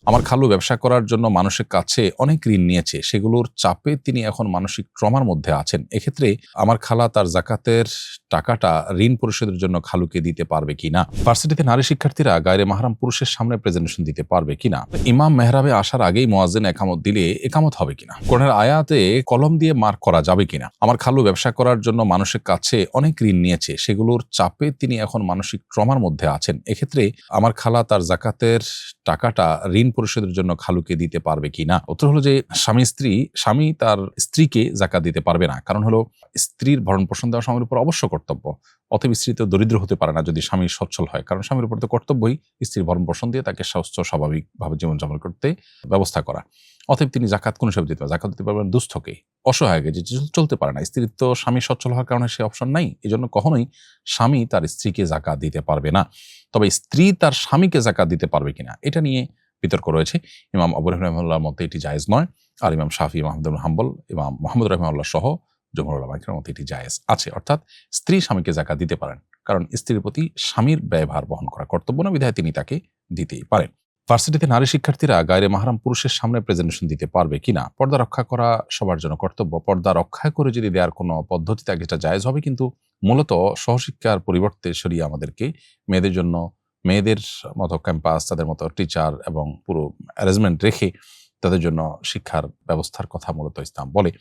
আমার খালু ব্যবসা করার জন্য মানুষের কাছে অনেক ঋণ নিয়েছে, সেগুলোর চাপে তিনি এখন মানসিক ট্রমার মধ্যে আছেন। এক্ষেত্রে আমার খালা তার জাকাতের টাকাটা ঋণ পরিশোধের জন্য খালুকে দিতে পারবে কিনা? ভার্সিটিতে নারী শিক্ষার্থীরা গায়রে মাহরাম পুরুষের সামনে প্রেজেন্টেশন দিতে পারবে কিনা? ইমাম মেহরাবে আসার আগেই মুয়াজ্জিন একামত দিলে একামত হবে কিনা? কোরআনের আয়াতে কলম দিয়ে মার্ক করা যাবে কিনা? আমার খালু ব্যবসা করার জন্য মানুষের কাছে অনেক ঋণ নিয়েছে, সেগুলোর চাপে তিনি এখন মানসিক ট্রমার মধ্যে আছেন। এক্ষেত্রে আমার খালা তার জাকাতের টাকাটা ঋণ পরিশোধের জন্য খালুকে দিতে পারবে কিনা? উত্তর হলো যে স্বামী তার স্ত্রীকে জাকাত দিতে পারবে না। কারণ হলো স্ত্রীর ভরণ পোষণ দেওয়া স্বামীর উপর অবশ্য কর্তব্য। অতএব স্ত্রী তো দরিদ্র হতে পারে না যদি স্বামী সচ্ছল হয়, কারণ স্বামীর উপর তো কর্তব্যই স্ত্রীর ভরণ পোষণ দিয়ে তাকে সুস্থ স্বাভাবিকভাবে জীবনযাপন করতে ব্যবস্থা করা। অতএব তিনি জাকাত কোন হিসাবে দিতে পারবেন? জাকাত দিতে পারবেন দুস্থকে, অসহায়কে, যে চলতে পারে না। স্ত্রীর তো স্বামী সচ্ছল হওয়ার কারণে সে অপশন নাই। এই জন্য কখনোই স্বামী তার স্ত্রীকে জাকাত দিতে পারবে না। তবে স্ত্রী তার স্বামীকে জাকাত দিতে পারবে কিনা, এটা নিয়ে বিতর্ক রয়েছে। ইমাম আবু হানিফা রাহিমাহুল্লাহর মতে এটি জায়েজ নয়, আর ইমাম শাফি, ইমাম আহমদ বিন হাম্বল, ইমাম মুহাম্মদ রাহিমাহুল্লাহ সহ জমহুর উলামা কিরামের মতে এটি জায়েজ আছে। অর্থাৎ স্ত্রী স্বামীকে জাকাত দিতে পারেন, কারণ স্ত্রীর প্রতি স্বামীর ব্যয়ভার বহন করা কর্তব্য না, বিধায় তিনি তাকে দিতেই পারেন। ভার্সিটিতে নারী শিক্ষার্থীরা গায়রে মাহরাম পুরুষের সামনে প্রেজেন্টেশন দিতে পারবে কিনা? পর্দা রক্ষা করা সবার জন্য কর্তব্য। পর্দা রক্ষা করে যদি দেওয়ার কোনো পদ্ধতি থাকে এটা জায়েজ হবে, কিন্তু মূলত সহশিক্ষার পরিবর্তে শরিয়া আমাদেরকে মেয়েদের জন্য মেয়েদের মতো ক্যাম্পাস, তাদের মতো টিচার এবং পুরো অ্যারেঞ্জমেন্ট রেখে তাদের জন্য শিক্ষার ব্যবস্থার কথা মূলত ইসলাম বলে।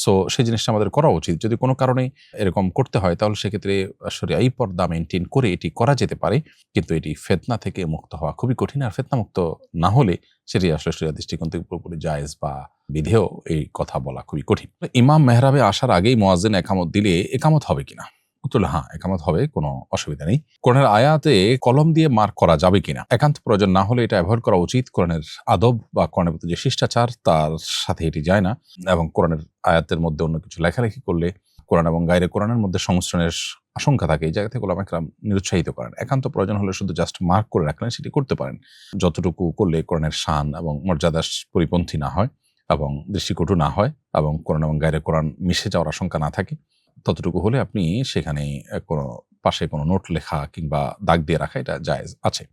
সো সেই জিনিসটা আমাদের করা উচিত। যদি কোনো কারণে এরকম করতে হয় তাহলে সেক্ষেত্রে শরিয়াই পর্দা মেনটেন করে এটি করা যেতে পারে, কিন্তু এটি ফিতনা থেকে মুক্ত হওয়া খুবই কঠিন। আর ফিতনা মুক্ত না হলে সেটি আসলে শরিয়া দৃষ্টিকোণ থেকে পুরোপুরি জায়েজ বা বিধেয় এই কথা বলা খুবই কঠিন। ইমাম মেহরাবে আসার আগেই মুয়াজ্জিন একামত দিলে একামত হবে কিনা? উত্তর হ্যাঁ, একামত হবে, কোনো অসুবিধা নেই। কোরআনের আয়াতে কলম দিয়ে মার্ক করা যাবে কিনা? একান্ত প্রয়োজন না হলে এটা অ্যাভয়েড করা উচিত। কোরআনের আদব বা কোরআনের প্রতি যে শিষ্টাচার তার সাথে এটি যায় না, এবং কোরআনের আয়াতের মধ্যে অন্য কিছু লেখালেখি করলে কোরআন এবং গায়রে কোরআনের মধ্যে সংমিশ্রণের আশঙ্কা থাকে। এই জায়গা থেকে ওলামা কেরাম নিরুৎসাহিত করেন। একান্ত প্রয়োজন হলে শুধু জাস্ট মার্ক করে রাখলেন, সেটি করতে পারেন, যতটুকু করলে কোরআনের শান এবং মর্যাদার পরিপন্থী না হয় এবং দৃষ্টিকটু না হয় এবং কোরআন এবং গায়রে কোরআন মিশে যাওয়ার আশঙ্কা না থাকে, ততটুকু হলে আপনি সেখানে কোনো পাশে কোনো নোট লেখা কিংবা দাগ দিয়ে রাখা এটা জায়েজ আছে।